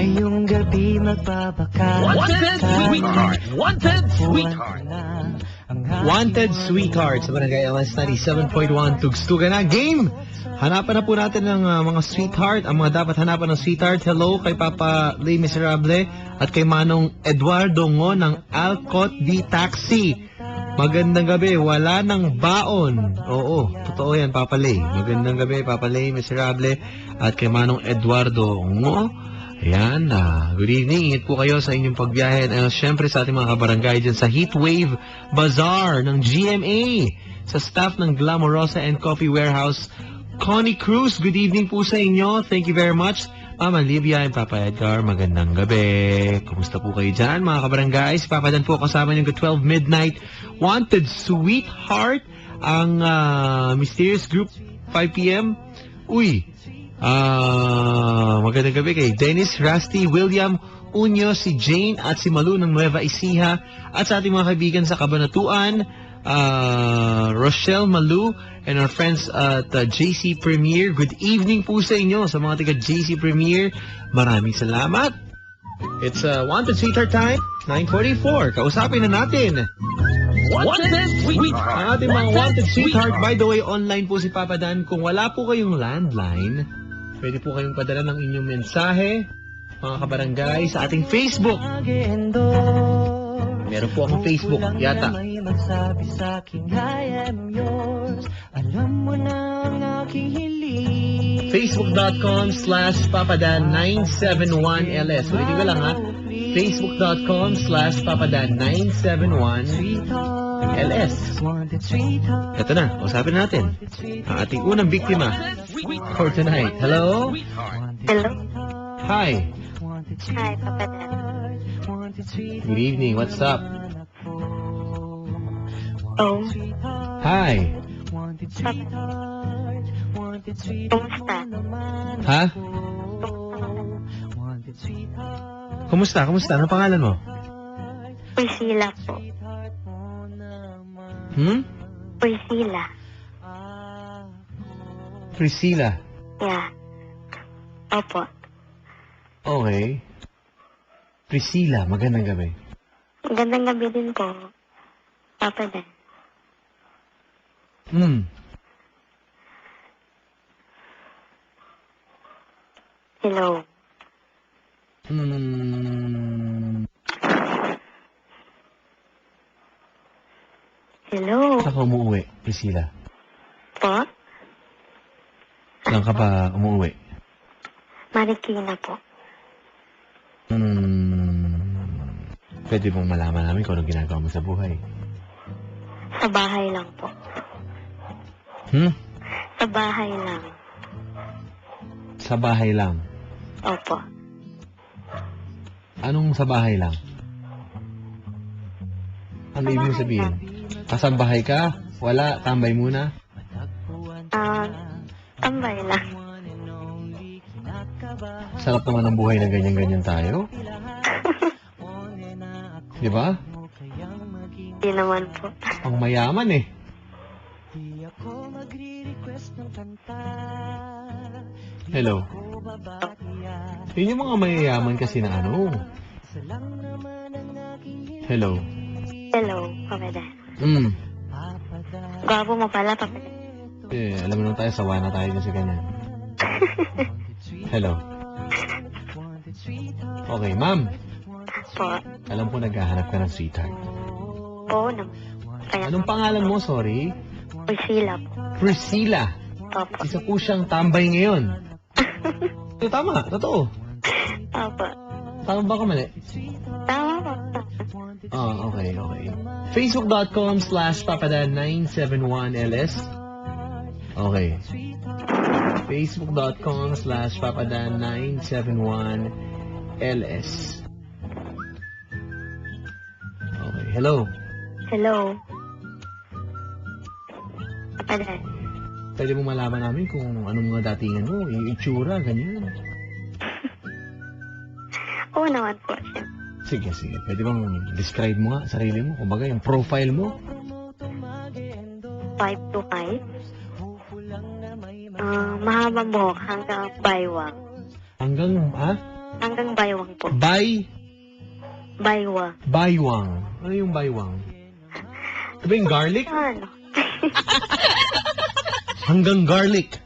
Ngayong gabi magbabaka. Wanted Sweetheart! Wanted Sweetheart! Wanted Sweetheart sa Barangay LS 97.1 Tugstugan na game. Hanapan na po natin ng mga sweetheart, ang mga dapat hanapan ng sweetheart. Hello kay Papa Les Miserable at kay Manong Eduardo Ngo ng Alcott D Taxi. Magandang gabi, wala nang baon. Oo, totoo yan, Papa Les. Magandang gabi, Papa Les Miserable at kay Manong Eduardo Ngo. Ayan, good evening. Ingat po kayo sa inyong pagbiyahe. Siyempre sa ating mga kabarangay dyan sa Heatwave Bazaar ng GMA. Sa staff ng Glamorosa and Coffee Warehouse, Connie Cruz, good evening po sa inyo. Thank you very much. Mama Livia and Papa Edgar, magandang gabi. Kumusta po kayo dyan, mga kabarangay? Si Papa Dan po kasama niyo 12 midnight. Wanted Sweetheart, ang Mysterious Group, 5 p.m. Uy, magandang gabi kay Dennis, Rusty, William, Unyo, si Jane at si Malu ng Nueva Ecija at sa ating mga kaibigan sa Cabanatuan, Rochelle, Malu and our friends at JC Premier. Good evening po sa inyo sa mga taga JC Premier. Maraming salamat. It's Wanted Sweetheart time, 9:44. Kausapin na natin Wanted Sweetheart! ang ating mga Wanted Sweetheart. By the way, online po si Papa Dan. Kung wala po kayong landline, pwede po kayong padala ng inyong mensahe, mga kabarangay, sa ating Facebook. Meron po akong Facebook, yata. Facebook.com/papadan971ls. Ulitin ko lang ha. Facebook.com/papadan971ls. Ito na, usapin natin ang ating unang biktima for tonight. Hello? Hello? Hi. Hi, Papa Dan. Good evening, what's up? Oh, Hi. kumusta? Ha? Kumusta? Kumusta? Ano pangalan mo? Priscilla po. Priscilla. Priscilla. Yeah. Opo. Okay. Priscilla, magandang gabi. Magandang gabi din po, Papa Dan. Hello. Hello. Saan ka umuwi, Priscilla? Po? Saan ka ba umuwi? Marikina po. Pwede bang malaman namin kung anong ginagawa mo sa buhay? Sa bahay lang po. Sa bahay lang. Sa bahay lang. Opo. Anong sa bahay lang? Ano ibig sabihin? Kasambahay ka? Wala? Tambay muna? Tambay lang. Sarap naman ang buhay na ganyan-ganyan tayo. Di ba? Hindi naman po. Ang mayaman eh. Hello? Yun yung mga mayayaman kasi na ano. Hello? Hello, Papa Dan. Gwapo mo pala, Papa Dan. Alam mo naman tayo, sawa na tayo kasi ganyan. Hello? Okay, ma'am. Po. Alam ko naghahanap ka ng sweetheart. Oo naman. Kaya Anong pangalan mo, sorry? Priscilla po. Priscilla. Opo. Isa po siyang tambay ngayon. Tama, totoo. Opo. Tama ba ka mali? Tama po. Okay. Facebook.com/papadan971ls. Okay. Facebook.com/papadan971ls. Okay, hello. Hello. Papa Dan. Pwede mo malaman namin kung anong mga datingan mo, yung itsura, ganyan. Oo naman po. Sige. Pwede bang describe mo nga sarili mo? Kumbaga, yung profile mo? 5'5". Mahabang buhok hanggang baywang. Hanggang, ha? Hanggang baywang po. Baywa. Baywang. Ano yung baywang? Ito ba yung garlic? Ano? Hanggang garlic.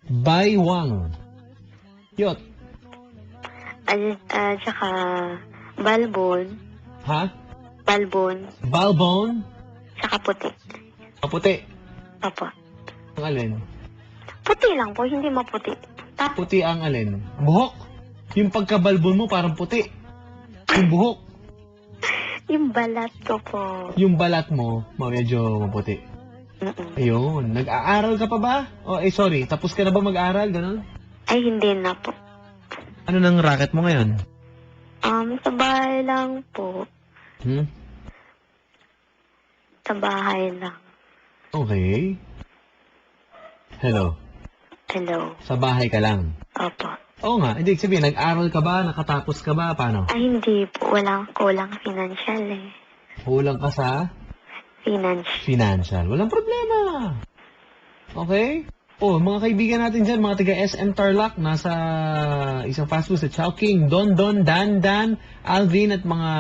Baywang. Yot. Tsaka balbon. Ha? Balbon. Balbon. Tsaka puti. Maputi. Opo. Ang alin? Puti lang po, hindi maputi. Tapos, Puti ang alin? Buhok. Yung pagkabalbon mo parang puti. Yung buhok. yung balat ko po. Yung balat mo, medyo maputi. Mm-mm. Ayun. Nag-aaral ka pa ba? Sorry. Tapos ka na ba mag-aaral? Ganun? Ay, hindi na po. Ano nang racket mo ngayon? Sa bahay lang po. Sa bahay lang. Okay. Hello. Hello. Sa bahay ka lang? Opo. Oo nga. Hindi, sabihin, nag-aral ka ba? Nakatapos ka ba? Paano? Ay, hindi po. Kulang financial eh. Kulang ka sa financial. Walang problema. Okay? Mga kaibigan natin dyan, mga taga SM Tarlac, nasa isang fast food sa Chowking, Don, Dan, Alvin, at mga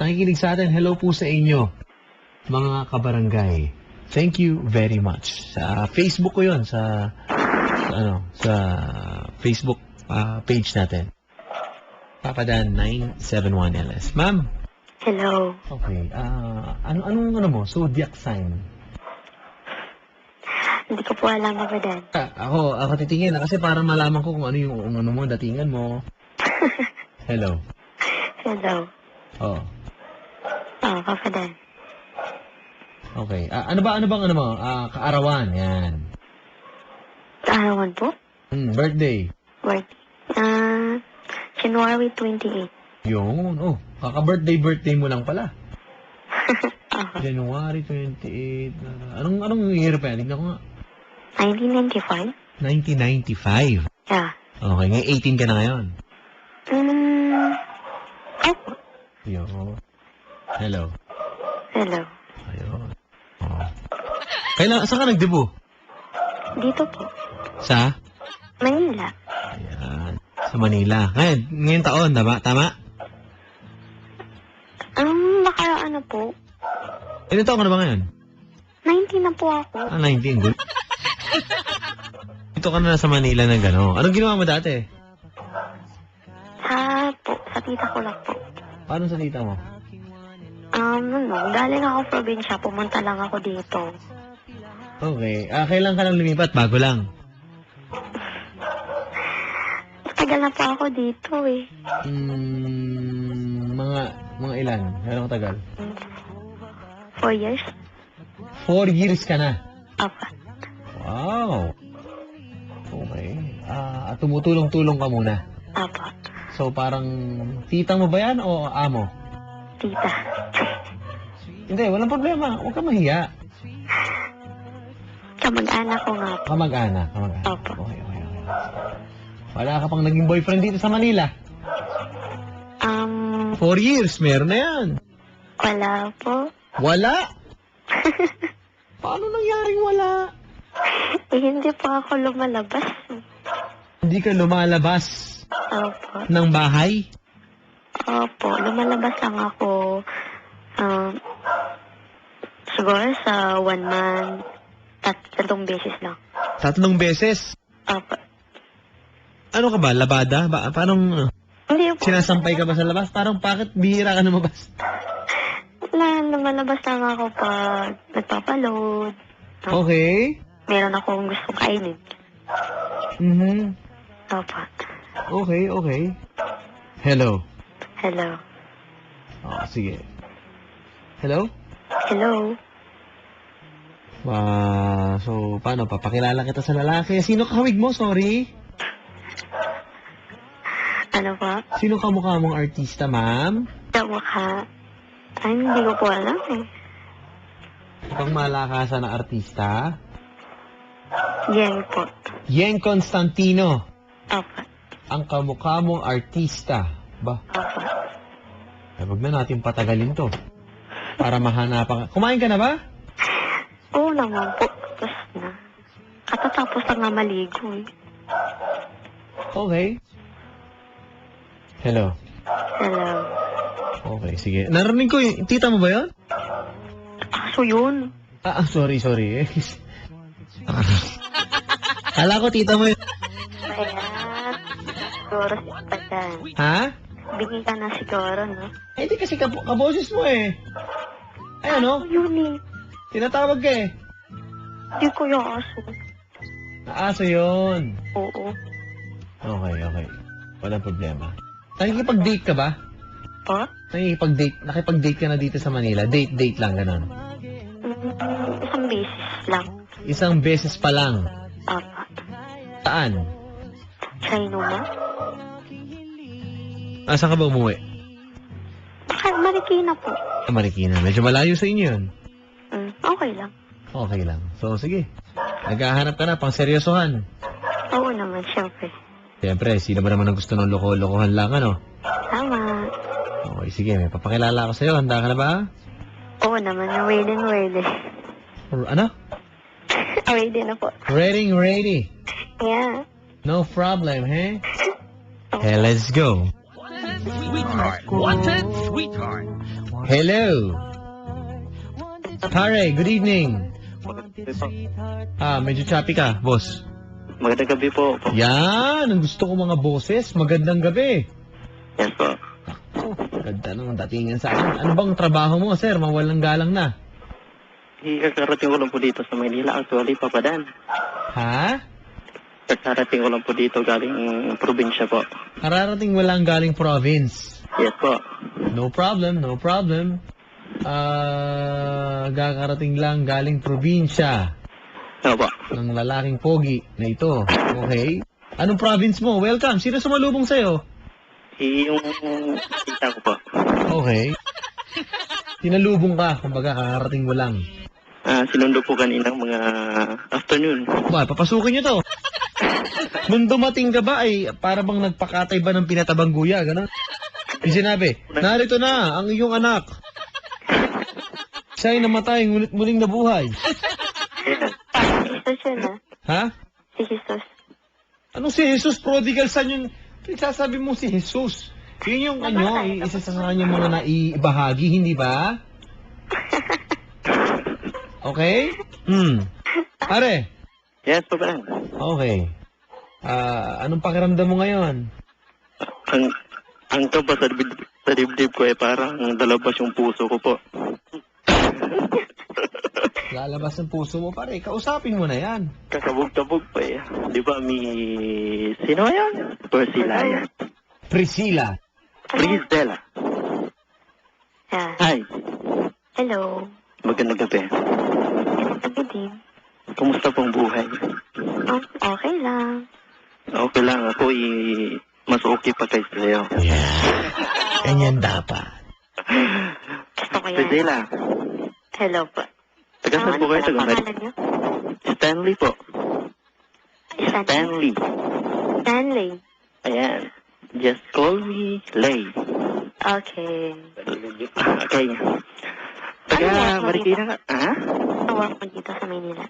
nakikinig sa atin, hello po sa inyo, mga kabarangay. Thank you very much. Sa Facebook ko yun, sa Facebook page natin. Papadan 971LS. Ma'am. Hello. Okay. Anong mo? Zodiac sign. Hindi ko po alam ako din. Ako titingin kasi para malaman ko kung ano yung mo, datingan mo. Hello. Hello. Oh. Papa din. Okay. Ano bang mo? Kaarawan. Yan. Arawan po? Birthday. January 28. Yun. Kaka-birthday mo lang pala. Ako. January 28. Anong year pa yan? Tignan ko nga. 1995? 1995. Yeah. Okay. Ngayon 18 ka na ngayon. Opo. Yun. Hello. Hello. Ayun. Saan ka nagdebu? Dito po. Sa? Manila. Ayan. Sa Manila. Ngayon taon, tama? Nakaraan na po. Ilan taon ka na ba ngayon? 19 na po ako. 19. Good. Dito ka na sa Manila na gano'n. Anong ginawa mo dati? Sa tita ko lang po. Paano sa tita mo? Galing ako probinsya, pumunta lang ako dito. Okay. Kailan ka lang lumipat? Bago lang. Tagal na po ako dito eh. Mga ilan? Gano'ng tagal? 4 years? 4 years ka na? Apa. Wow. Okay. Tumutulong-tulong ka muna? Apa. So parang tita mo ba yan o amo? Tita. Hindi, walang problema. Huwag ka mahiya. Kamag-anak ko nga po. Kamag-anak. Opo. Okay. Wala ka pang naging boyfriend dito sa Manila? 4 years, meron na yan. Wala po. Wala? Paano nangyaring wala? Hindi po ako lumalabas. Hindi ka lumalabas Opo. ng bahay? Opo. Lumalabas lang ako. Siguro sa 1 month. 3 beses lang. 3 beses? Opo. Ano ka ba? Labada? Parang Hindi po. sinasampay ka ba sa labas? Parang bakit bihira ka lumabas? Lumalabas lang ako pag nagpapaload. Okay. Meron akong gustong kainin. Opo. Okay. Hello. Hello. Sige. Hello? Hello. So, paano? Papakilala kita sa lalaki. Sino kahawig mo? Sorry. Ano po? Sino kamukha mong artista, ma'am? Sa mukha. Ay, hindi ko po alam eh. Itong malakasan na artista? Yan po. Yen Constantino. Opo. Ang kamukha mong artista. Ba? Opo. Wag na natin patagalin to. Para mahanapan ka. Kumain ka na ba? Oo naman po. Tapos na. Katatapos lang nga maligo eh. Okay. Hello. Hello. Okay, sige. Narinig ko yung tita mo ba yun? Aso yun. Sorry. Kala ko tita mo yun. Kaya, siguro si Patan. Ha? Bigyan ka na siguro, no? Eh, di kasi kaboses mo eh. Ay, ano? Yun eh. Tinatawag ka eh. Hindi ko yung aso. Aso yun. Oo. Okay. Walang problema. Nakikipag-date ka ba? Pa? Nakipag-date ka na dito sa Manila? Date lang, ganun. Isang beses lang. Isang beses pa lang. Apa. Saan? Sa Inuma? Saan ka ba umuwi? Baka Marikina po. Sa Marikina. Medyo malayo sa inyo yun. Okay lang. Okay lang. So, sige. Naghahanap ka na, pang seryosohan. Oo naman, syempre. Siyempre, sino ba naman ang gusto ng loko-lokohan lang, ano? Tama. Okay, sige. May papakilala ako sa'yo. Handa ka na ba? Oo naman, ready. Ano? Ready na po. Ready. Yeah. No problem, eh? Hey, let's go. Wanted sweetheart. Hello. Pare, good evening. Medyo choppy ka, boss. Magandang gabi po. Yan, ang gusto ko mga boses. Magandang gabi. Yes po. Ganda ng datingan sa akin. Ano bang trabaho mo, sir? Mawalang galang na. Kakarating ko lang po dito sa Maynila. Actually, Papadan. Ha? Kakarating ko lang po dito galing probinsya po. Kararating walang galing province. Yes po. No problem. Gakarating lang galing probinsya Opo. ng lalaking pogi na ito. Okay? Anong province mo? Welcome. Sino sumalubong sa'yo? Yung tita ko po. Okay. Sinalubong ka. Kumbaga, kakarating mo lang. Sinundo po kaninang mga afternoon. Ba, papasukin nyo to. Nung dumating ka ba, ay para bang nagpakatay ba ng pinatabang guya? Gano'n? Yung sinabi, narito na ang iyong anak. Siya'y namatay, ngunit muling nabuhay. Jesus yun ah. Ha? Si Jesus. Anong si Jesus? Prodigal son yun. Sasabi mo si Jesus. Yun yung isa sa kanyang mga naibahagi, hindi ba? Okay? Pare. Yes, Papadan. Okay. Anong pakiramdam mo ngayon? Ang kaba sa dibdib ko parang lalabas yung puso ko po. Lalabas ng puso mo, pare. Kausapin mo na yan. Kakabog-kabog pa eh. Di ba sino yan? Priscilla yan. Priscilla. Priscilla. Yeah. Hi. Hello. Magandang gabi. Sabi din. Kumusta pong buhay? Okay lang. Okay lang. Ako mas okay pa kaysa sa'yo. Yeah. Ganyan dapat. Gusto ko yan. Priscilla. Hello po. Taga-saan po kayo? Pangalan niyo? Stanley po. Stanley. Stanley. Ayan. Just call me Lay. Okay. Okay. Taga Marikina ka? Ha? Tawag ko dito sa Manila.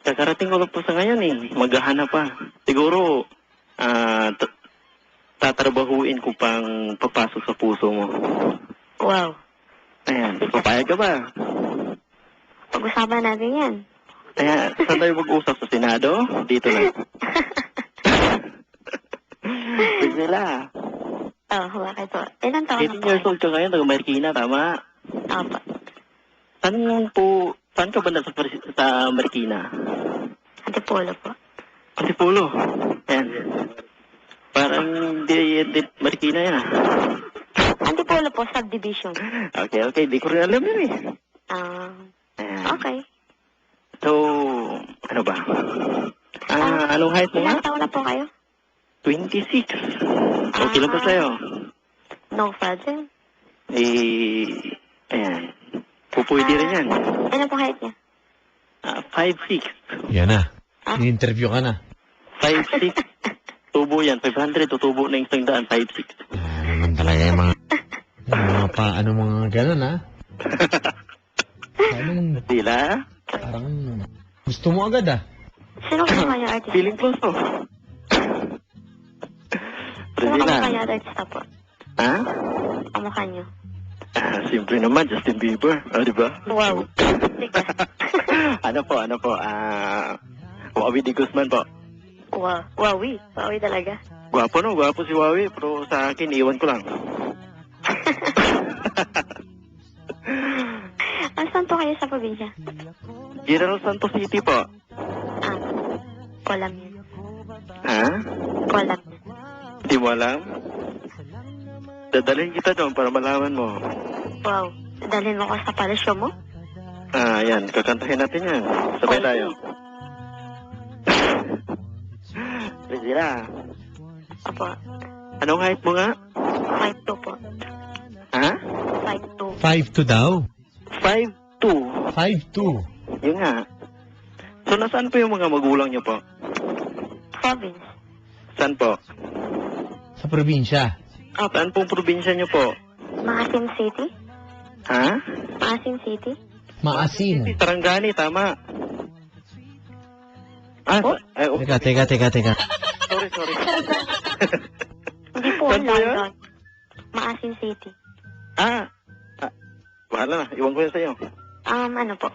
Kakarating ko lang po sa ngayon eh. Maghahanap pa. Siguro, tatrabahuin ko pang papasok sa puso mo. Wow. Ayan. Papayag ka ba? Pag-usapan natin yan. Ayan. Saan tayo mag-usap sa Senado? Dito lang. Priscilla. Bakit po? Ilan taon na 18 po? years old ka ngayon. Taga Marikina, tama? Opo. Saan ka ba na sa Marikina? Antipolo po. Antipolo. Ayan. Parang di Marikina yan ah. Antipolo po, subdivision. Okay. Di ko rin alam yun eh. Ayan. Okay. So, ano ba? Anong height mo nga? Ilan taon na po kayo? 26. Okay lang ba sa'yo? No problem. Ayan. Pupwede rin yan. Ano po height niya? 5'6". Yan na. In-interview ka na. 5'6". Tubo yan. 500 o tubo na 100, 5'6". Naman talaga yung mga mga ganun, ha? Sila? Parang gusto mo agad, ah. Sino ka kaya artista? Feeling close to. Sino ka Priscilla. kaya artista po? Ha? Kamukha niyo. Simple naman, Justin Bieber. Di ba? Wow. Sige. Ano po? Wawi de Guzman po. Wow. Wawi. Wawi talaga. Gwapo si Wawi, pero sa akin, iwan ko lang. Saan po kayo sa probinsya? General Santos City po. Kolam yun. Ha? Kolam. Di mo alam? Dadalhin kita doon para malaman mo. Wow. Dalhin mo ko sa palisyo mo? Yan. Kakantahin natin yan. Sabay tayo. Priscilla, Opo. anong height mo nga? 5'2" po. Ha? 5'2". 5'2 daw. 5'2". 5'2. Yun nga. So, nasaan po yung mga magulang niyo po? Province. Saan po? Sa probinsya. Saan pong probinsya niyo po? Maasin City? Ha? Maasin City? Maasin. Tarangani, tama. Teka. Sorry. Hindi po Saan po online yun? doon. Maasin City. Bahala na. Iwan ko yan sa'yo. Ano po?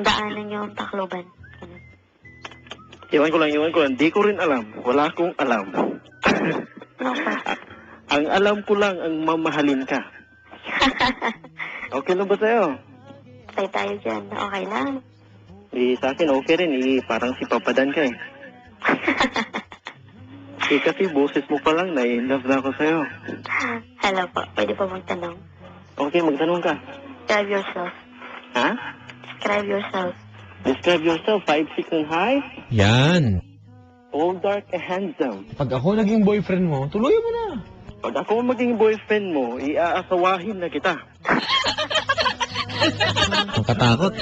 Daanan yung Tacloban. Ganun. Iwan ko lang. Di ko rin alam. Wala akong alam. Ano po? Ang alam ko lang ang mamahalin ka. Okay lang ba sa'yo? Tay tayo dyan. Okay lang. Sa akin okay rin. Parang si Papadan ka eh. Kasi boses mo pa lang, na-in-love na ako sa'yo. Hello po. Pwede po magtanong. Okay, magtanong ka. Describe yourself. Ha? Describe yourself. Describe yourself. 5'6" and high. Yan. Tall, dark, and handsome. Pag ako naging boyfriend mo, tuloy mo na. Pag ako maging boyfriend mo, iaasawahin na kita. Ang katakot.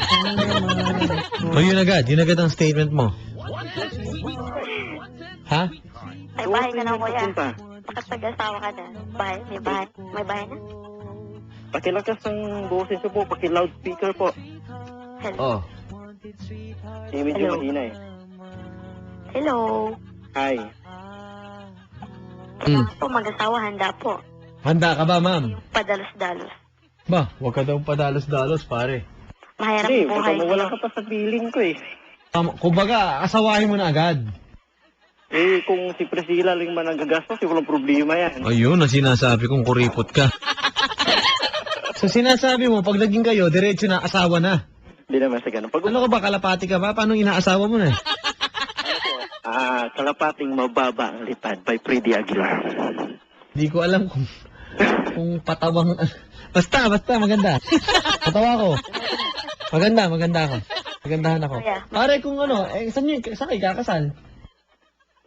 Yun agad ang statement mo. Ha? Ay, bahay ka na, kuya. Punta. Bakit pag-asawa ka na? Bahay? May bahay? May bahay na? Pakilakas ng boses ko po, paki-loudspeaker po. Hello. Oh. Medyo Hello. mahina eh. Hello. Hi. Po, mag-asawa, handa po. Handa ka ba, ma'am? Padalos-dalos. Ba, huwag ka daw padalos-dalos, pare. Mahirap Hindi, ang buhay baka mawala niyo. ka pa sa feeling ko eh. Kumbaga, asawahin mo na agad. Kung si Priscilla lang man nagagastos, walang problema yan. Ayun, na sinasabi kong kuripot ka. So sinasabi mo, pag naging kayo, diretso na, asawa na. Hindi naman sa ganun. Pag Ano ka ba, kalapati ka ba? Paano inaasawa mo na? Kalapating Mababa ang Lipad by Freddy Aguilar. Hindi ko alam kung patawang... Basta, maganda. Patawa ko. Maganda ako. Magandahan ako. Kuya. Pare, kung ano, saan kayo kakasal?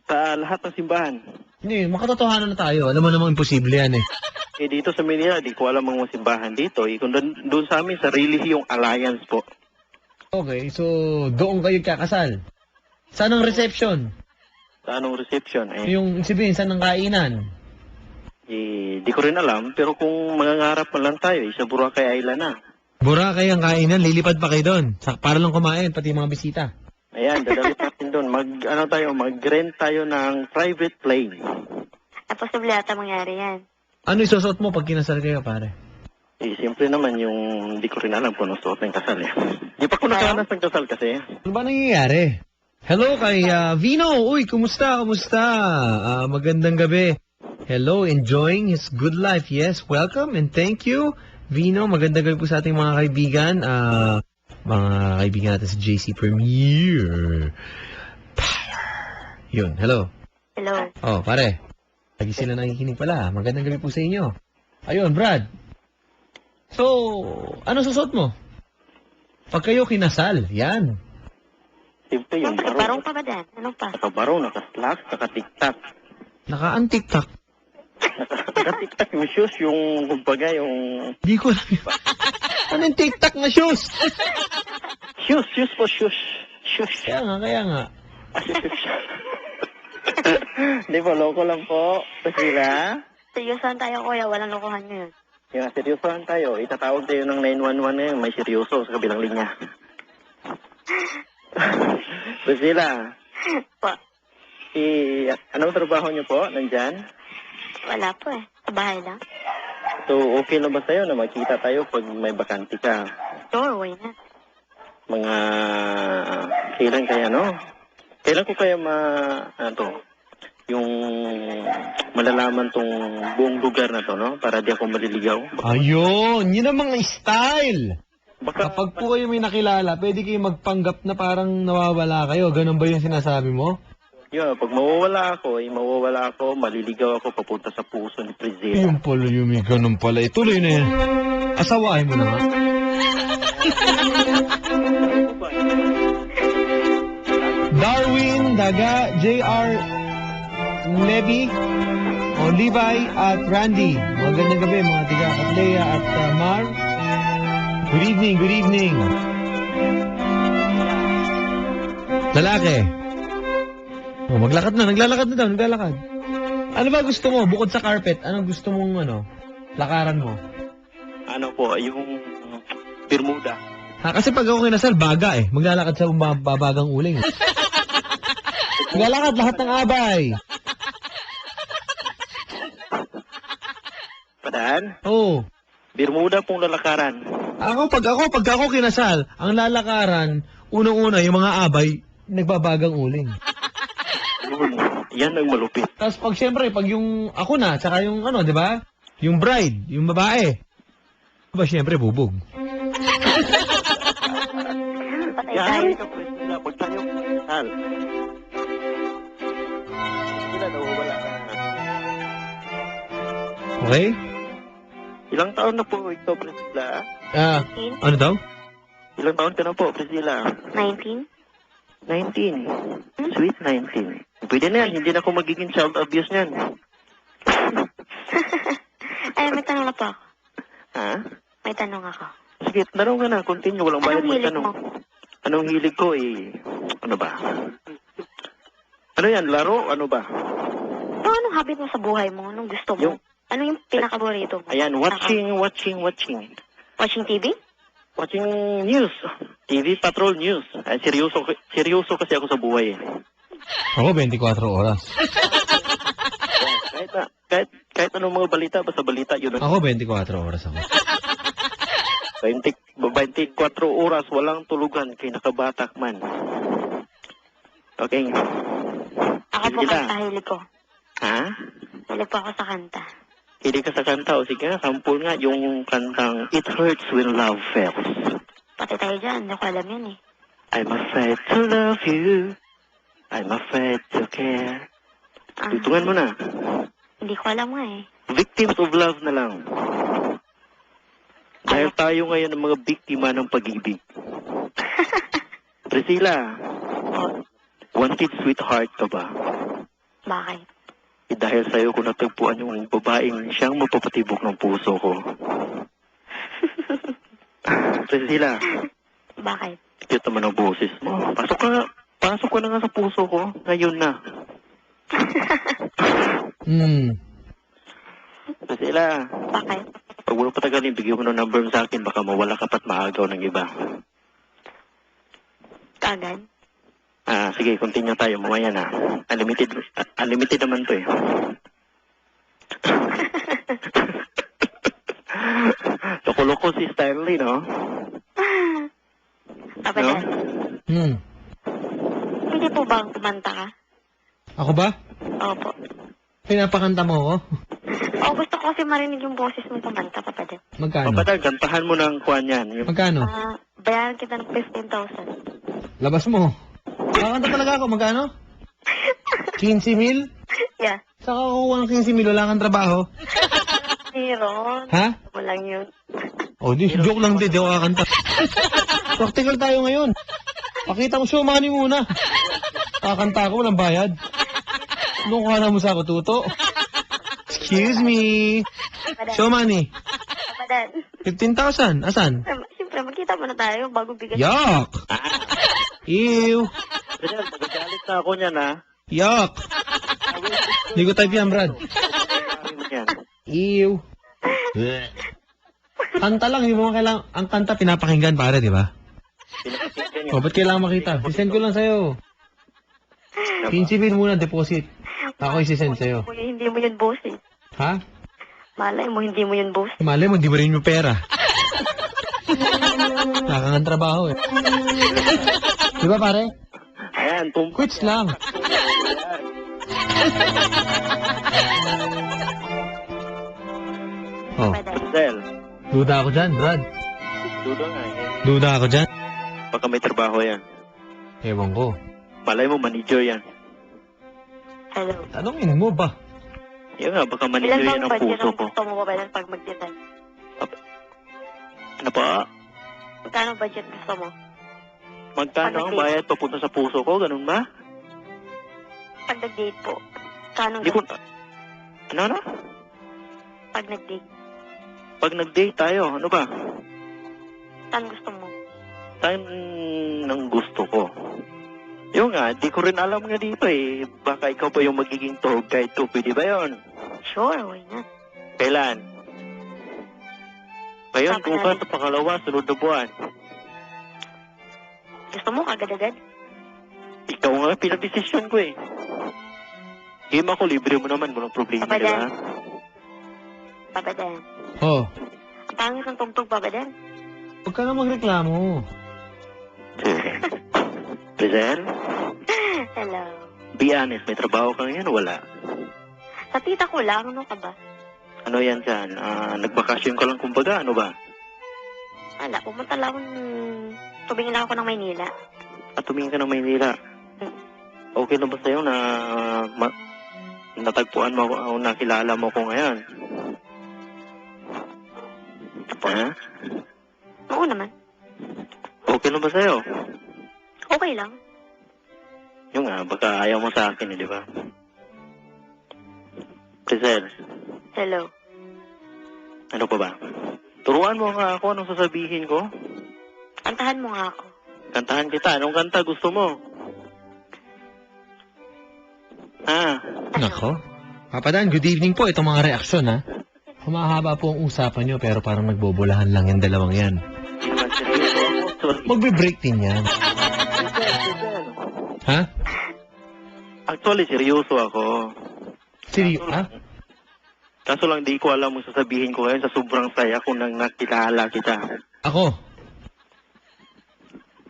Sa lahat ng simbahan. Hindi, makatotohanan na tayo. Alam mo namang imposible yan eh. Dito sa Manila, di ko alam ang mga simbahan dito. Kung doon sa amin, sa Relihiyong Alliance po. Okay, so doon kayo kakasal. Saan ang reception? Sa anong reception? Yung sabihin, saan ang kainan? Di ko rin alam. Pero kung mangangarap man lang tayo, sa Boracay Island na. Boracay ang kainan, lilipad pa kayo doon. Para lang kumain, pati mga bisita. Ayan, dadali natin doon. Mag-rent tayo ng private plane. Posible yata mangyari yan. Ano isusot mo pag kinasal kayo, pare? Siyempre naman yung di ko rin alam kung anong suot ng kasal eh. Di pa ko nakaranas ng kasal kasi. Ano ba nangyayari? Hello kay Vino. Uy, kumusta? Magandang gabi. Hello, enjoying his good life. Yes, welcome and thank you. Vino, magandang gabi po sa ating mga kaibigan. Mga kaibigan natin sa JC Premier. Power. Yun, hello. Hello. Oh, pare. Lagi sila nakikinig pala. Magandang gabi po sa inyo. Ayun, Brad. So, ano susot mo? Pag kayo kinasal, yan. Siyempre yung Siyempre, baro. barong pa ba din? Anong pa? Nakabaro, nakaslacks, nakatiktak. Naka-antiktak. Nakatiktak yung shoes, yung kumbaga yung... Di ko alam yun. Anong tiktak na shoes? Shoes po, shoes. Kaya nga. Di po, loko lang po. Priscilla. Seryosan tayo, kuya. Walang lokohan nyo yun. Yung seryosohan tayo, itatawag tayo ng 911 ngayon, may seryoso sa kabilang linya. Priscilla, Po. anong trabaho niyo po, nandyan? Wala po eh. Sa bahay lang? So, okay na ba sa'yo na makita tayo pag may bakante ka? Sure, why not? Mga kailan kaya, no? Kailan ko kaya yung malalaman tong buong lugar na to, no? Para di ako maliligaw. Ayun, yun ang mga style. Baka, Kapag po kayo may nakilala, pwede kayo magpanggap na parang nawawala kayo. Ganun ba yung sinasabi mo? yeah, pag mawawala ako, maliligaw ako papunta sa puso ni Priscilla. Yung pala yung may ganun pala. Ituloy na yan. Asawahin mo na nga. Darwin, Daga, JR, Levy, Levi, at Randy. Magandang gabi mga tiga. At Leia at Mar. Good evening, good evening. Lalaki. Oh, maglakad na, naglalakad na daw, naglalakad. Ano ba gusto mo? Bukod sa carpet, anong gusto mong lakaran mo? Ano po, yung Bermuda. Ha, kasi pag ako kinasal, baga eh. Maglalakad sa babagang uling. Maglalakad lahat ng abay. Padaan? Oo. Bermuda pong lalakaran. Pag ako kinasal, ang lalakaran, unang-una, yung mga abay, nagbabagang uling. Yan ang malupit. Tapos pag yung ako na, tsaka yung di ba? Yung bride, yung babae. Ba, syempre, bubog. Patay Yan, tayo. ito po sila. Pag tayo kasal. Sila nawawala ka. Okay? Ilang taon na po ito, Priscilla? Ano daw? Ilang taon ka na po, Priscilla? 19? 19. Sweet 19. Pwede na yan. Hindi na ako magiging child abuse niyan. Ay, may tanong na po ako. Ha? May tanong ako. Sige, tanong ka na. Continue. Walang bayad Anong hilig magtanong. mo? Anong hilig ko ano ba? Ano yan? Laro? Ano ba? So, anong habit mo sa buhay mo? Anong gusto mo? Ano yung pinakaborito mo? Ayan, watching. Watching TV? Watching news. TV Patrol News. Ay, seryoso kasi ako sa buhay eh. Ako, 24 oras. Kahit anong mga balita, basta balita yun. Ako, 24 oras ako. 24 oras, walang tulugan kay nakabatak man. Okay. Ako po Priscilla. kanta, hilig ko. Ha? Hilig po ako sa kanta. Hindi ka sa kanta. O sige nga, sample nga yung kantang It Hurts When Love Fails. Pati tayo dyan, hindi ko alam yan eh. I'm afraid to love you. I'm afraid to care. Tutungan mo na. Hindi ko alam nga eh. Victims of love na lang. Dahil tayo ngayon ng mga biktima ng pag-ibig. Priscilla, wanted sweetheart ka ba? Bakit? Dahil sa'yo ko natagpuan yung babaeng siyang mapapatibok ng puso ko. Priscilla, Bakit? cute naman ang boses mo. Pasok ka na nga sa puso ko. Ngayon na. Priscilla, Bakit? pag wala patagalin, bigyan mo ng number mo sa akin, baka mawala ka pa't maagaw ng iba. Kagad? Sige, continue tayo. Mamaya na. Unlimited naman to eh. Loko-loko si Stanley, no? Kapadan. Hindi po ba kumanta ka? Ako ba? Opo. Pinapakanta mo ako? Gusto ko kasi marinig yung boses mo kumanta, Kapadan. Magkano? Papadag, kantahan mo ng kuhan yan. Magkano? Bayaran kita ng 15,000. Labas mo. Kakanta talaga ako. Magkano? 15,000? Yeah. Saka kukuha ng 15,000, wala kang trabaho. Meron. Ha? Walang yun. Joke lang din, di ako kakanta. Practical tayo ngayon. Pakita mo show money muna. Kakanta ako, walang bayad. Anong kuha mo sa ako, tuto? Excuse me. Show money. Kapadan. 15,000. Asan? Siyempre, magkita muna tayo bago bigyan. Yuck! Ew! Daniel, magagalit na ako niyan, ha? Yuck! Hindi ko type yan, Brad. Yan. Ew! Kanta lang, yung mga kailangan, ang kanta pinapakinggan pare, di ba? O, ba't kailangan makita? Sisend ko lang sa'yo. 15,000 muna, deposit. Ako isisend sa'yo. Kuya, hindi mo yun boss eh. Ha? Malay mo, hindi mo yun, boss. Malay mo, hindi mo rin yung pera. Nakakang trabaho eh. Di ba pare? Ayan, Quits lang. Oh, Padal. Gisel, duda ako dyan, Brad. duda nga eh. Duda ako dyan. Baka may trabaho yan. Ewan ko. Malay mo, manager yan. Hello. Tanongin mo ba? Yan nga, baka Ilan manager yan bang ang budget puso ang ko. gusto mo ba pag mag-design? Ano pa? Magkano budget gusto mo? Magkano ang bayad papunta sa puso ko? Ganun ba? Pag nag-date po. Kanong Hindi ko... Ano? Pag nag-date. Pag nag-date tayo, ano ba? Saan gusto mo? Time ng gusto ko. Yung nga, di ko rin alam nga dito eh. Baka ikaw pa yung magiging tour guide ko. Pwede ba yun? Sure, why not? Kailan? Ngayon, Sabi bukas namin. sa pangalawa, sunod na buwan. Gusto mo agad-agad? Ikaw nga pinag-desisyon ko eh. Game ako, libre mo naman. Walang problema, Papa di ba? Dan. Papa Dan. Oh, Ang pangit ng tugtog, Papa Dan. huwag ka na magreklamo. Rizal, Hello. be honest, may trabaho ka ngayon o wala? Sa tita ko lang, ano ka ba? Ano yan dyan? Nagbakasyon ka lang kumbaga, ano ba? Wala, pumunta lang ako, tubingin lang ako ng Maynila. At tumingin ka ng Maynila. Okay na ba sa'yo na natagpuan mo ako, o nakilala mo ko ngayon? Tapos, Ha? oo naman. Okay na ba sa'yo? Okay lang. Yung nga, baka ayaw mo sa akin, di ba? Rizal, Hello. ano pa ba? Turuan mo nga ako anong sasabihin ko. Kantahan mo nga ako. Kantahan kita. Anong kanta gusto mo? Ha? Nako. Papa Dan, good evening po. Itong mga reaksyon ha. Humahaba po ang usapan nyo pero parang nagbobolahan lang yung dalawang yan. Hindi naman seryoso ako. Sorry. Magbe-break din yan. Rizal. Ha? Actually, seryoso ako. Ha? Kaso lang di ko alam mo sasabihin ko ngayon sa sobrang saya ko nang nakilala kita. Ako?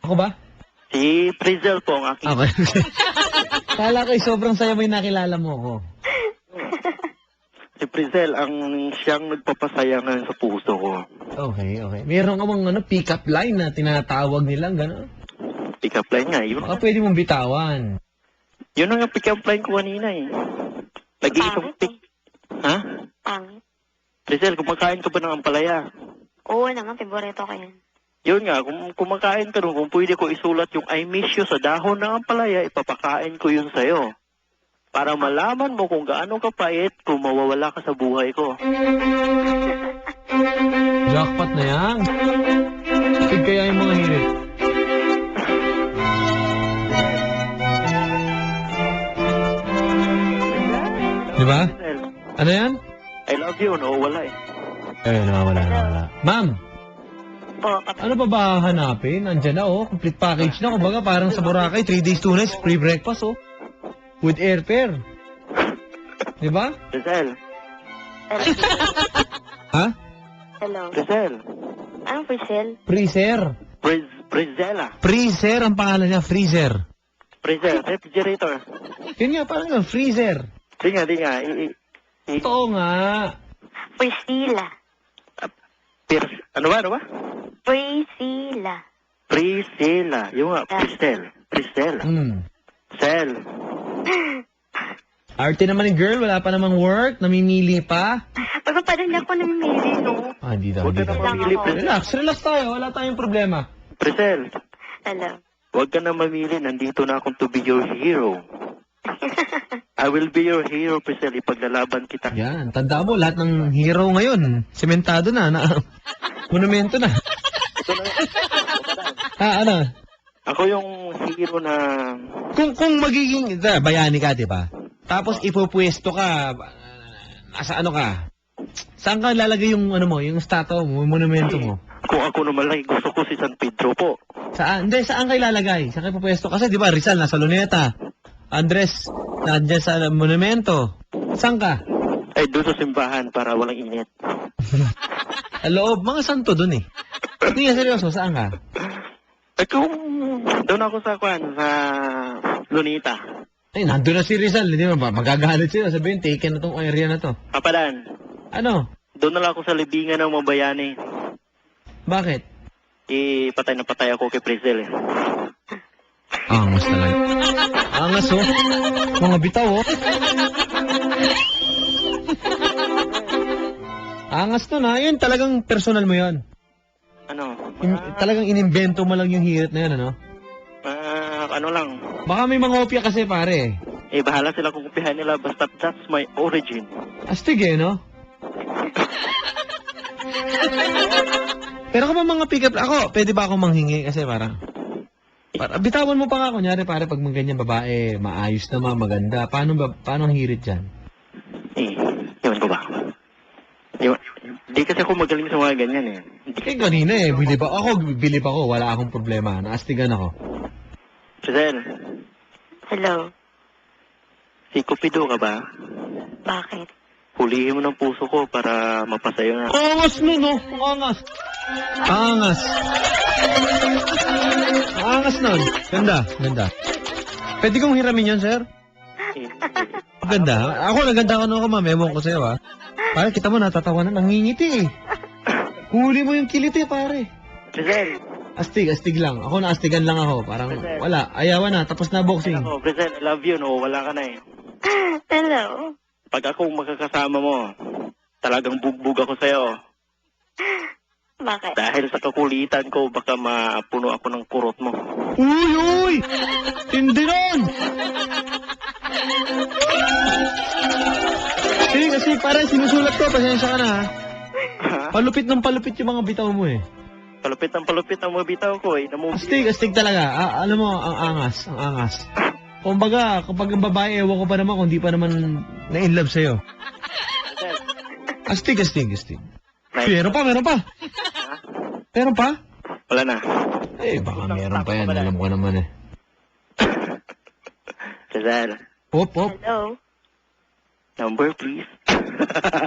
Ako ba? Si Prizel po ang aking... Ako. Kala ko sobrang saya mo yung nakilala mo ako. Si Prizel ang siyang nagpapasaya ngayon sa puso ko. Okay, okay. Meron ka bang pick-up line na tinatawag nilang gano'n? Pick up line nga. Yun, Baka pwede mong bitawan. yun ang pick up line ko kanina eh. Nag-iisang Pangit pick... eh. Ha? Pangit. Prizel, kumakain ka ba ng ampalaya? Oo naman, favorito ko yan. Yun nga, kung kumakain ka nun, kung pwede ko isulat yung I miss you sa dahon ng ampalaya, ipapakain ko yun sa'yo. Para malaman mo kung gaano kapait kung mawawala ka sa buhay ko. Jackpot na yan. Sig kaya yung mga hirit. Di ba? Prizel, Ano yan? I love you, no? Wala eh. Nawala. Ma'am, Po, Papa. ano pa ba hanapin? Nandyan na oh. Complete package na. Kumbaga parang sa Boracay, 3 days, 2 nights, free breakfast oh. With airfare. Di ba? Prizel, Hello. Ha? Hello. Prizel, Anong Priscel? Freezer. Prizela. Freezer ang pangalan niya, freezer. Prizel, refrigerator. Yun nga, parang nga, freezer. Di nga. Ito nga. Priscilla. Ano ba? Priscilla. Priscilla. Yung nga, Priscilla. Cell. Arte naman yung girl, wala pa namang work, namimili pa. Pag pa rin ako namimili, no? Hindi daw, Huwag hindi ka na daw. mamili, ako. Priscilla. Relax tayo, wala tayong problema. Priscilla, Hello. huwag ka na mamili. Nandito na akong to be your hero. I will be your hero, Priscilla. Ipaglalaban kita. Yan, tanda mo, lahat ng hero ngayon, sementado na monumento na. Ano? Ako yung hero na... Kung magiging, bayani ka, di ba? Tapos ipupwesto ka, nasa ano ka? Saan ka lalagay yung ano mo, yung statue mo, yung monumento mo? Kung ako naman lang, gusto ko si San Pedro po. Saan? Hindi, saan kayo lalagay? Saan kayo pupwesto? Kasi di ba, Rizal nasa Luneta. Andres, nandiyan sa monumento. Saan ka? Ay, doon sa simbahan para walang init. Sa loob, mga santo dun eh. Hindi nga seryoso, saan ka? Ay, kung doon ako sa Lunita. Ay, nandun na si Rizal. Hindi mo ba? Magagalit sila. Sabihin, taken na tong area na to. Kapalan, Ano? doon na lang ako sa libingan ng mabayani. Bakit? Patay na patay ako kay Priscilla. Angas talaga. Angas oh. Mga bitaw oh. Angas to na. Yun talagang personal mo yun. Ano? Talagang inimbento mo lang yung hirit na yun, ano? Ano lang. Baka may mga opya kasi pare. Bahala sila kung kupihan nila. Basta that's my origin. Astig eh, no? Pero kung mga pick-up, ako, pwede ba akong manghingi? Kasi parang, bitawan mo pa nga, kunyari, pare, pag mga ganyan babae, maayos naman, maganda. Paano ang hirit dyan? Ewan ko ba? Di kasi ako magaling sa mga ganyan eh. Kanina eh, bilib ako, wala akong problema. Naastigan ako. Giselle, Hello. si Cupido ka ba? Bakit? Hulihin mo ng puso ko para mapasayo na. Angas mo, no? Angas. Angas. Angas nun. Ganda, ganda. Pwede kong hiramin yan, sir? Ganda. Ako, naganda ka nung ako, ma'am. Ewan ko sa'yo, ha? Pare, kita mo, natatawa na. Nangingiti, eh. Huli mo yung kiliti, pare. Giselle. Astig lang. Ako, naastigan lang ako. Parang, wala. Ayawan na. Tapos na boxing. Ako, Giselle, I love you, no? Wala ka na eh. Hello. Pag ako makakasama mo, talagang bugbog ako sa'yo. Bakit? Dahil sa kakulitan ko, baka mapuno ako ng kurot mo. Uy! Hindi nun! Kasi parang sinusulat ko, pasensya ka na ha. Palupit ng palupit yung mga bitaw mo eh. Palupit ang mga bitaw ko eh. Astig talaga. Alam mo, ang angas. Kumbaga, kapag ang babae, ewan ko pa naman kung di pa naman na-inlove sa'yo. Astig. Meron pa. Meron pa? Wala na. Baka meron pa yan. Alam ko naman eh. Giselle. Hop. Hello. Number, please.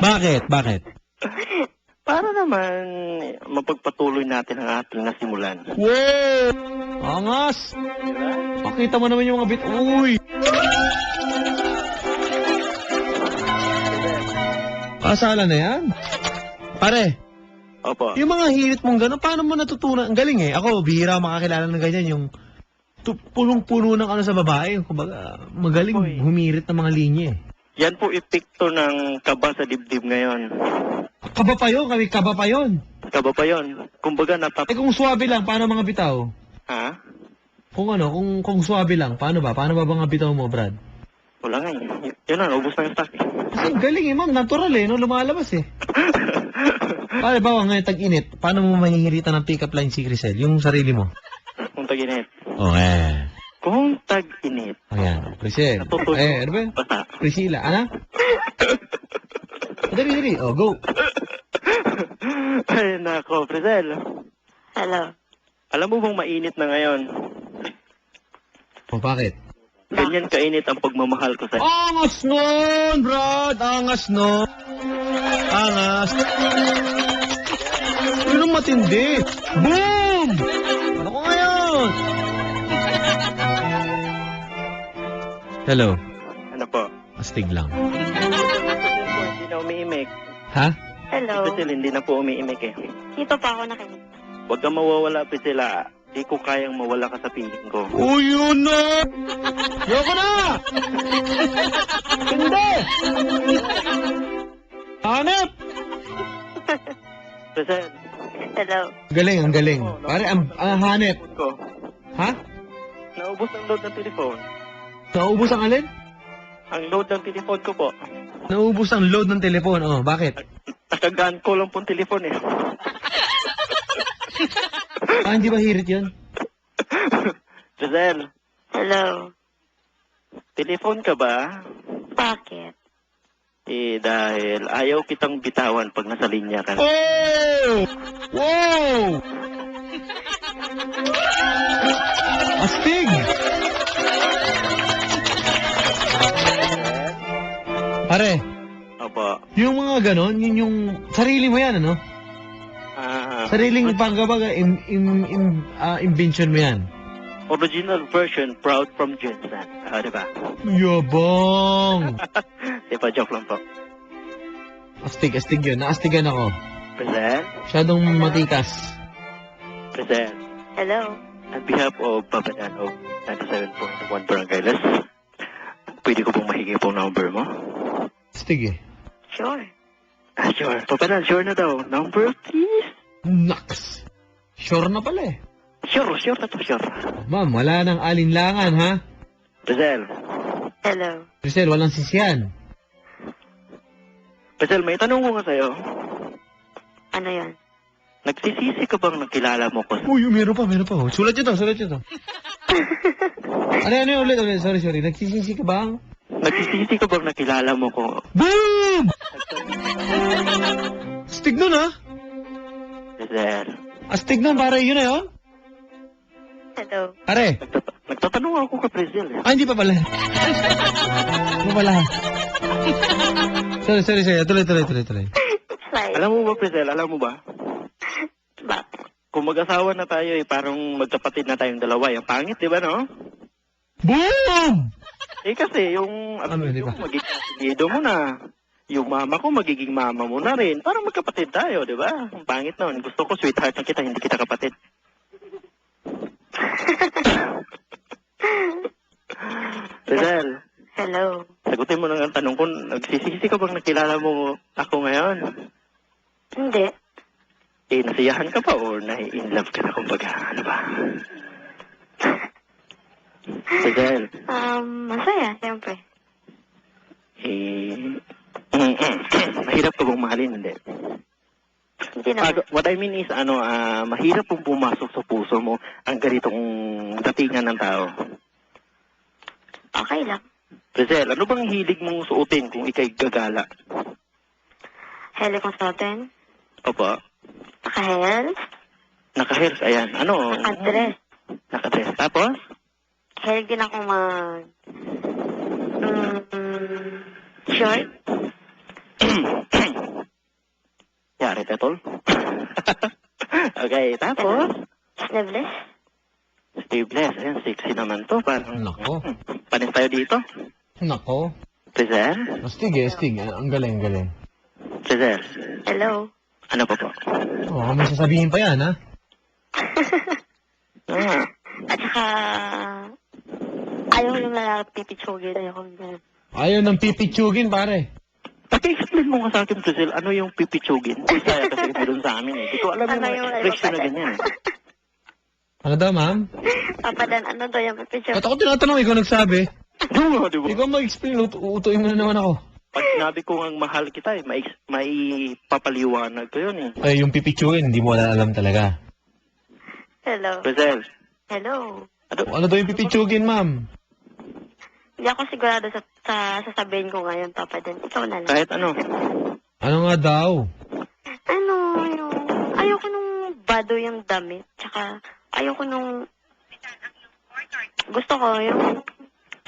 Bakit? Para naman mapagpatuloy natin ang ating nasimulan. Wow! Angas! Pakita mo naman yung mga bit. Uy! Kasala na yan? Pare, Opo. yung mga hirit mong gano'n, paano mo natutunan? Ang galing eh. Ako, bihira makakilala ng ganyan. Yung punong-puno ng ano sa babae. Kumbaga, magaling humirit ng mga linya eh. Yan po epekto ng kaba sa dibdib ngayon. Kaba pa yun. Kaba pa yun. Kumbaga Kung swabe lang, paano mga bitaw? Ha? Kung swabe lang, paano ba? Paano ba mga bitaw mo, Brad? Wala nga eh. Yun na, ubos na yung stock. Kasi galing eh, ma'am. Natural eh, no? Lumalabas eh. Pare ba, ngayon tag-init, paano mo mahihiritan ng pick-up line si Crisel? Yung sarili mo? Kung tag-init. Okay. Kung tag-init. Ayan, Crisel. Natutuyo. Ano ba yun? Basta. Priscilla, ano? Dali. Oh, go. Ay, nako, Prisel. Hello. Alam mo bang mainit na ngayon? Bakit? Ganyan kainit ang pagmamahal ko sa'yo. Angas nun, Brad! Angas nun! Angas! Yun ang matindi! Boom! Ano ko ngayon? Hello. Ano po? Astig lang. Hindi na umiimik. Ha? Hello. Prisel, hindi na po umiimik eh. Dito pa ako nakinig. Huwag kang mawawala, Priscilla. Di ko kayang mawala ka sa piling ko. Uy, yun na! Yoko na! Hindi! Hanap! Prisel. Hello. Galing, ang galing. Pare, ang hanep. Ko. Ha? Naubos ang load ng telephone. Naubos ang alin? Ang load ng telephone ko po. Naubos ang load ng telepon. Oh, bakit? Nakagaan ko lang pong telephone eh. Hindi ba hirit yun? Giselle, Hello. telephone ka ba? Bakit? Dahil ayaw kitang bitawan pag nasa linya ka. Oh! Wow! Astig! Pare, Opo. Yung mga ganon, yun yung sarili mo yan, ano? Sariling pagkabaga, invention mo yan. Original version, proud from Jensen. Diba? Yabang! Diba, joke lang po. Astig yun. Naastigan ako. Present. Masyadong matikas. Present. Hello. On behalf of Papadan of 97.1 Barangay Les, pwede ko pong mahingi po number mo? Astig eh. Sure. Sure. Papadan, sure na daw. Number, please. Naks! Sure na pala eh. Sure na to, sure. Ma'am, wala nang alinlangan, ha? Rizal. Hello. Rizal, walang sisyan. Rizal, may tanong ko nga sa'yo. Ano yan? Nagsisisi ka bang nakilala mo ko? Uy, meron pa. Sulat nyo to. Ano ulit. Sorry. Nagsisisi ka ba? Nagsisisi ka bang nakilala mo ko? Boom! Astig nun, ha? Rizal. Astig nun, pare. Yun na yun? Hello. Pare. Nagtatanong ako ka, Rizal. Hindi pa pala. Ano pala? Sorry. Tuloy. Fine. Alam mo ba, Rizal? Alam mo ba? Bakit? Kung mag-asawa na tayo, parang magkapatid na tayong dalawa. Yung pangit, di ba, no? Boom! Kasi yung Di ba? magiging apelido mo na. Yung mama ko, magiging mama mo na rin. Parang magkapatid tayo, di ba? Ang pangit nun. Gusto ko, sweetheart na kita, hindi kita kapatid. Rizal, Hello. sagutin mo lang ang tanong ko, nagsisisi ka bang nakilala mo ako ngayon? Hindi. Nasiyahan ka pa o in love ka na kumbaga? Ano ba? Rizal, Masaya, siyempre. mahirap ka bang mahalin? Hindi. Hindi naman. What I mean is, mahirap pong pumasok sa puso mo ang ganitong datingan ng tao. Okay lang. Rizal, ano bang hilig mong suotin kung ikay gagala? Hello kung sa atin. Opo. Naka-health. Naka-hairs, ayan. Ano? Naka-dress. Naka-dress. Tapos? Hilig din ako short. Yari, tetol. Okay, tapos? Sleeveless. Sleeveless. Ayan, sexy naman to. Parang, Nako. panis tayo dito. Nako. Rizal? Astig. Ang galing. Rizal? Hello. Ano pa po? Oh, may sasabihin pa yan, ha? At saka, ayaw yung lalaki pipitsugin. Ayaw yung Ayaw ng pipitsugin, pare. Pati-explain mo nga sa akin, Rizal, ano yung pipitsugin? Bisaya kasi meron sa amin eh. Hindi ko alam yung expression na ganyan. Ano daw, ma'am? Papadan, ano daw yung pipitsugin? Ba't ako tinatanong, ikaw nagsabi? Oo, di ba? Ikaw mag-explain, uutuin mo na naman ako. Pag sinabi ko ang mahal kita, may papaliwanag ko yun eh. Ay, yung pipitsugin, hindi mo alam talaga. Hello. Rizal, Hello. Ano daw yung pipitsugin, ma'am? Hindi ako sigurado sa sasabihin ko ngayon, Papadan. Ikaw na lang. kahit ano. Ano nga daw? Ano, yung... Ayoko nung bado yung damit. Tsaka, ayoko nung... Gusto ko yung...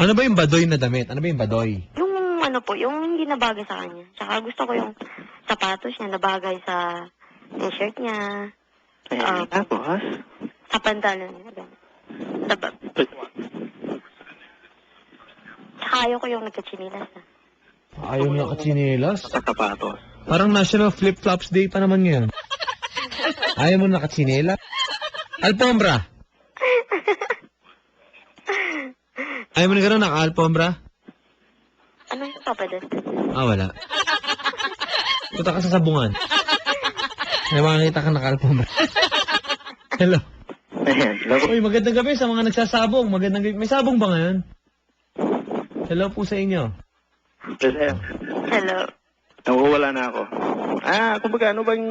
Ano ba yung badoy na damit? Ano ba yung badoy? Yung ano po, yung hindi nabagay sa kanya. Tsaka gusto ko yung sapatos niya nabagay sa t-shirt niya. Ayan, tapos? Sa pantalon niya. Tsaka ayaw ko yung nagkatsinilas na. Ayaw na katsinilas? Sapatos. Parang National Flip-Flops Day pa naman ngayon. Ayaw mo nakatsinelas? Alpombra! Ayaw mo na gano'n naka-alpombra? Ano yung Papadan? Wala. Punta ka sa sabungan. May makakita ka naka-alpombra. Hello. Ayan, laro. Uy, magandang gabi sa mga nagsasabong. Magandang gabi. May sabong ba ngayon? Hello po sa inyo. Rizal, Hello. nawawala na ako. Kumbaga, ano bang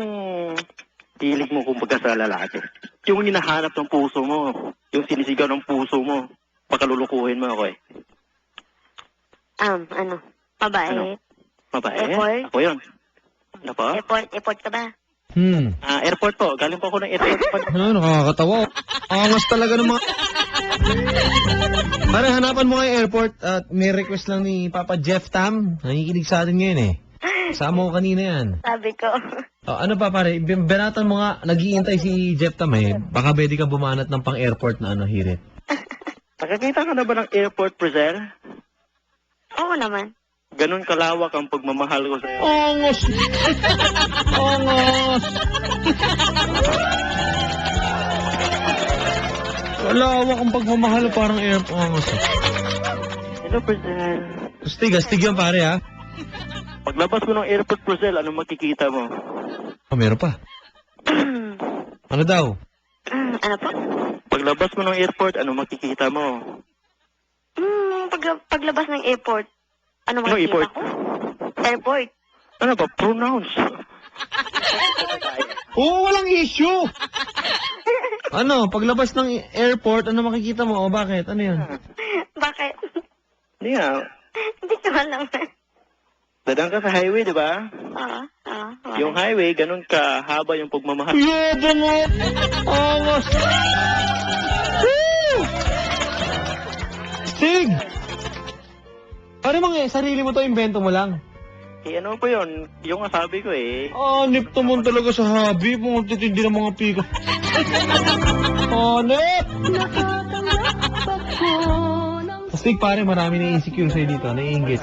hilig mo kumbaga sa lalaki? Yung hinahanap ng puso mo, yung sinisigaw ng puso mo, pakalulukuhin mo ako eh. Ano? Babae? Ano? Babae? Airport? Ako yun. Ano po? Airport ka ba? Airport po. Galing po ako ng airport. Ano, nakakatawa. Angas talaga ng mga... Parang hanapan mo kay airport at may request lang ni Papa Jeff Tam. Nakikinig sa atin ngayon eh. Sama ko kanina yan. Sabi ko. Oh, ano pa pare, binatan mo nga, nag-iintay si Jeff Tamay. Baka pwede ka bumanat ng pang-airport na hirit. Nakakita ka na ba ng airport, Prisel? Oo naman. Ganun kalawak ang pagmamahal ko sa'yo. Ongos! Ongos! Kalawak ang pagmamahal, parang airport. Ongos. Hello, Prisel. Astig yan pare ha. Paglabas mo ng airport, Prisel, ano makikita mo? Oh, meron pa. Ano daw? Ano po? Paglabas mo ng airport, ano makikita mo? Paglabas ng airport. Ano Anong makikita airport? ko? Airport. Ano ba? Pronouns. Oo, walang issue. Ano, paglabas ng airport, ano makikita mo? O bakit? Ano yan? Bakit? Hindi nga. Hindi ko alam. Dadaan ka sa highway, di ba? Oo. Yung highway, ganun kahaba yung pagmamahal. Yabo mo! Ongos! Woo! Sig! Ano mga sarili mo to, invento mo lang? Eh, ano po yun? Yung sabi ko eh. Nip naman talaga sa hobby. Mga titindi ng mga pika. Nip! Sig, pare, marami na insecure sa'yo dito. Naiingit.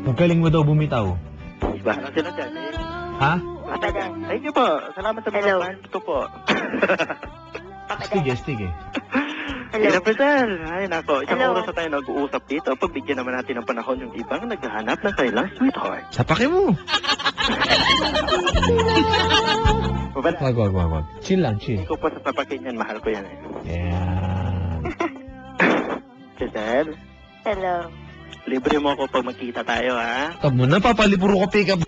Magaling mo daw bumitaw. Iba na sila dyan eh. Ha? Papa Dan. Thank you po. Salamat sa Hello. mga fans ko po. Papa Astig, Dan. astig eh. Hello. Hello, Prisel. Ay, nako. Isang Hello. oras na tayo nag-uusap dito. Pagbigyan naman natin ng panahon yung ibang naghahanap ng kanilang sweetheart. Sapake mo. Wag. Wag. Chill lang, chill. Hindi ko pa sasapakin yan. Mahal ko yan eh. Yeah. Prisel, Hello. libre mo ako pag magkita tayo, ha? Tab mo na, papalipuro ko pick up.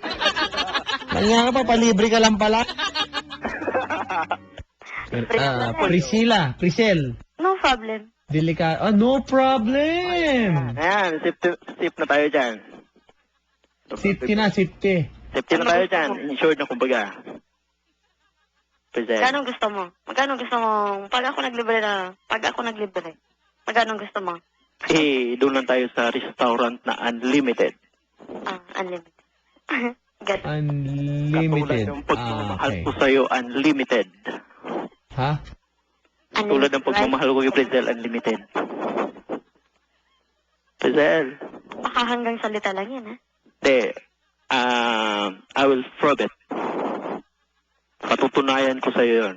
Kanya ka, papalibre ka lang pala. Priscel. No problem. No problem. Ayan, sip na tayo dyan. Safety na, safety. Safety na tayo dyan. Insured na kumbaga. Prisel. Magkano gusto mo? Magkano gusto mo? Pag ako naglibre. Magkano gusto mo? Eh, doon lang tayo sa restaurant na unlimited. Unlimited. Got it. Unlimited. Katulad ng pagmamahal Okay. ko sa'yo, unlimited. Ha? Tulad ng pagmamahal ko kay Prisel, unlimited. Prisel. Baka hanggang salita lang yan, ha? Hindi. I will prove it. Patutunayan ko sa'yo yun.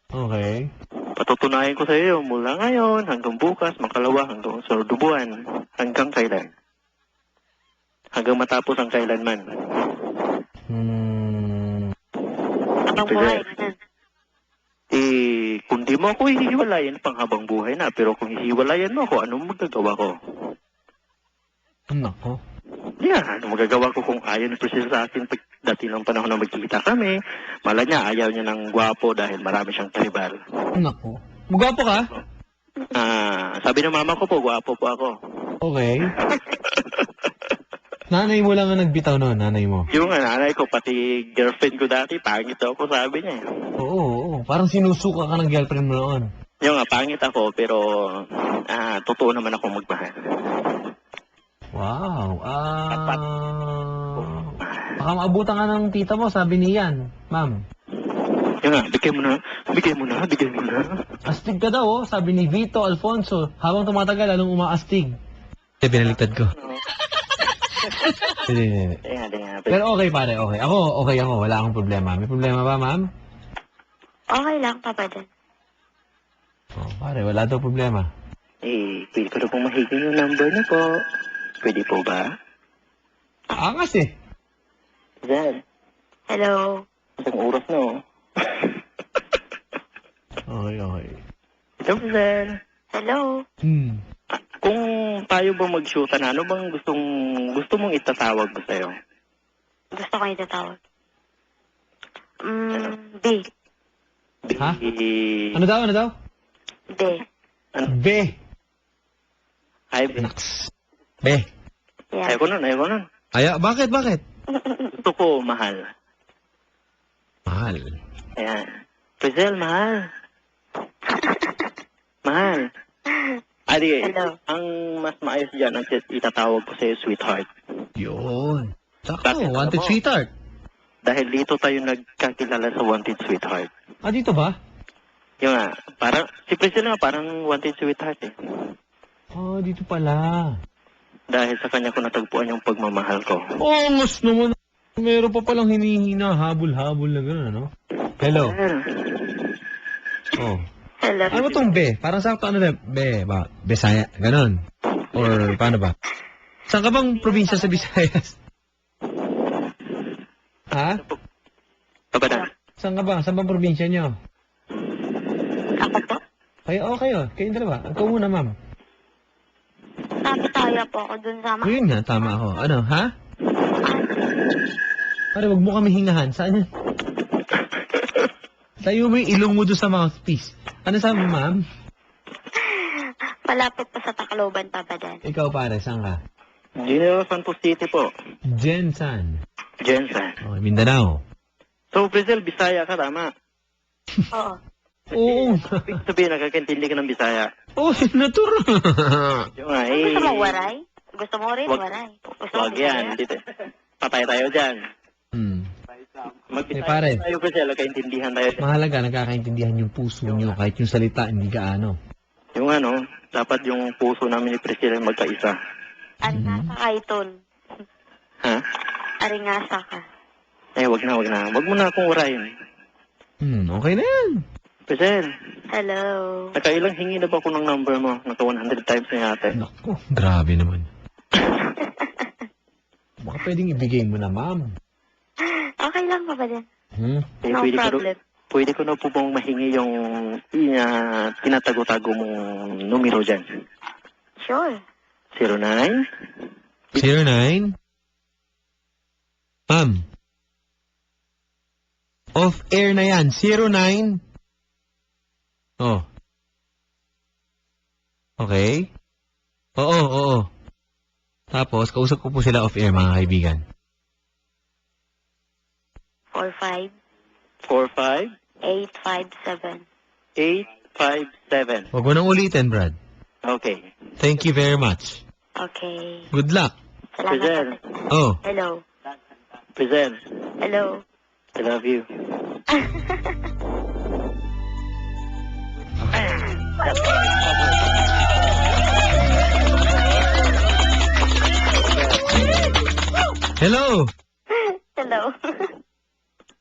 Okay. Patutunayan ko sa iyo mula ngayon hanggang bukas, makalawa, hanggang sunod na buwan, hanggang kailan. Hanggang matapos ang kailanman. Habang Sige. buhay. Ganun. Eh, kung di mo ako hihiwalayan, pang habang buhay na. Pero kung hihiwalayan mo ako, anong magagawa ko? Nako. Yeah, anong magagawa ko kung ayaw ni Priscilla sa akin pag dati ng panahon na magkikita kami. Mala niya, ayaw niya ng gwapo dahil marami siyang karibal. Nako. Mugapo ka? Sabi ng mama ko po, gwapo po ako. Okay. Nanay mo lang ang nagbitaw noon, nanay mo. Yung nanay ko, pati girlfriend ko dati, pangit ako, sabi niya. Oo. Parang sinusuka ka ng girlfriend mo noon. Yung nga, pangit ako, pero totoo naman ako magmahal. Wow. Baka maabutan ka ng tita mo, sabi niyan, ma'am. Yung nga, bigay mo na. Astig ka daw, oh, sabi ni Vito Alfonso. Habang tumatagal, lalong umaastig. Binaliktad ko. Hindi. Tinga. Pero okay pare, okay. Okay ako, wala akong problema. May problema ba, ma'am? Okay lang, Papa Dan. Oh, pare, wala daw problema. Eh, pwede ko na pong mahigin yung number niyo po. Pwede po ba? Angas eh. Zan, Hello. isang oras na oh. Okay. Hello, Zan. Hello. Kung tayo ba mag-shoota na, ano bang gusto mong itatawag ko sa'yo? Gusto ko itatawag. B. Ha? Ano daw? B. B. Ay, Naks. B. Yeah. ayaw ko nun. Bakit? Gusto ko, mahal. Mahal. Ayan. Prisel, mahal. Mahal. Adi, Hello. ang mas maayos dyan, ang itatawag ko sa'yo, sweetheart. Yun. Sakto, Bakit? wanted Alam mo? sweetheart. Dahil dito tayo nagkakilala sa Wanted Sweetheart. Ah, dito ba? Yung nga, parang, si Priscilla nga parang Wanted Sweetheart eh. Ah, dito pala. Dahil sa kanya ko natagpuan yung pagmamahal ko. Oh, mas naman. Meron pa palang hinihina, habol-habol na gano'n, ano? Hello. Oh. Hello. Ano ba tong be? Parang sakto ano na, be, ba? Besaya, gano'n. Or paano ba? Saan ka bang probinsya sa Visayas? Ha? Kabadan. Saan ka ba? Saan bang probinsya nyo? Ako po? Kayo. Kayong dalawa. Ikaw muna, ma'am. Tapitaya po ako dun sa Yun nga, tama ako. Ano, ha? Pare, wag mo kami hingahan. Saan yan? Tayo mo yung ilong mo doon sa mouthpiece. Ano sabi mo, ma'am? Malapit pa sa Tacloban, Papa Dan. Ikaw, pare, saan ka? General Santos City po. Jensan. Jensen. Oh, Mindanao. So, Priscilla, Bisaya ka, tama? Oo. Oo. Ibig sabihin, nakakaintindi ka ng Bisaya. Oh, natural. Yung nga, Gusto mo waray? Gusto mo rin waray? Gusto mo Wag yan. Dito. Patay tayo dyan. Magbisaya pare. tayo, Priscilla, kaintindihan tayo. Mahalaga, nagkakaintindihan yung puso nyo kahit yung salita hindi gaano. Yung ano, dapat yung puso namin ni Priscilla magkaisa. Aringasa ka, Iton. Ha? Aringasa ka. Wag na. Wag mo na akong urayin. Okay na yan. Priscilla, Hello. nakailang hingi na ba ako ng number mo? Naka 100 times na yate. Naku, grabe naman. Baka pwedeng ibigay mo na, ma'am. Okay lang, Papa Dan. No problem. Pwede ko na po bang mahingi yung tinatago-tago mong numero dyan? Sure. 09? 09? Ma'am. Off-air na yan. 09? Oh. Okay. Oo. Tapos, kausap ko po sila off-air, mga kaibigan. 45 45 857. 857. Huwag mo nang ulitin, Brad. Okay. Thank you very much. Okay. Good luck. Salamat. Priscilla. Papa. Oh. Hello. Priscilla, Hello. I love you. Hello. Hello.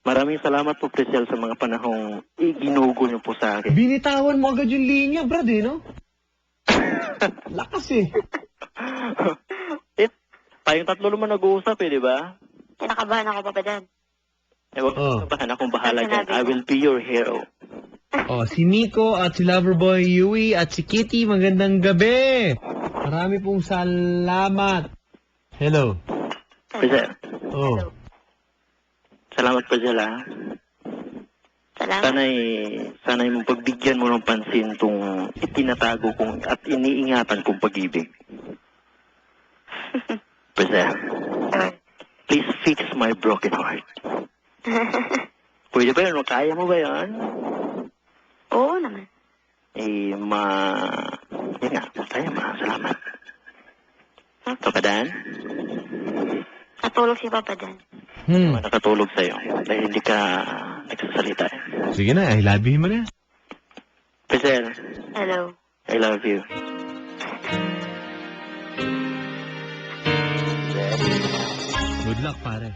Maraming salamat po, Priscilla, sa mga panahong iginugo niyo po sa akin. Binitawan mo agad yung linya, Brad, eh, no? Lakas, eh. Tayong tatlo naman nag-uusap di ba? Kinakabahan ako, Papa Dan. Wag Oh. kabahan, akong bahala Ano dyan. sinabi I mo? will be your hero. Oh, si Nico at si Loverboy Yui at si Kitty, magandang gabi. Marami pong salamat. Hello. Priscilla, Oh. salamat, Priscilla. Salamat. Sana'y mong pagbigyan mo ng pansin tong itinatago kong at iniingatan kong pag-ibig. Priscilla, please fix my broken heart. Pwede ba yun? Kaya mo ba yun? Oo naman. Yun nga, kaya ma. Salamat. Papa Dan, Natulog si Papa Dan. nakatulog sa'yo dahil hindi ka nagsasalita. Sige na, I love you mo na. Priscilla, Hello. I love you. Good luck, pare.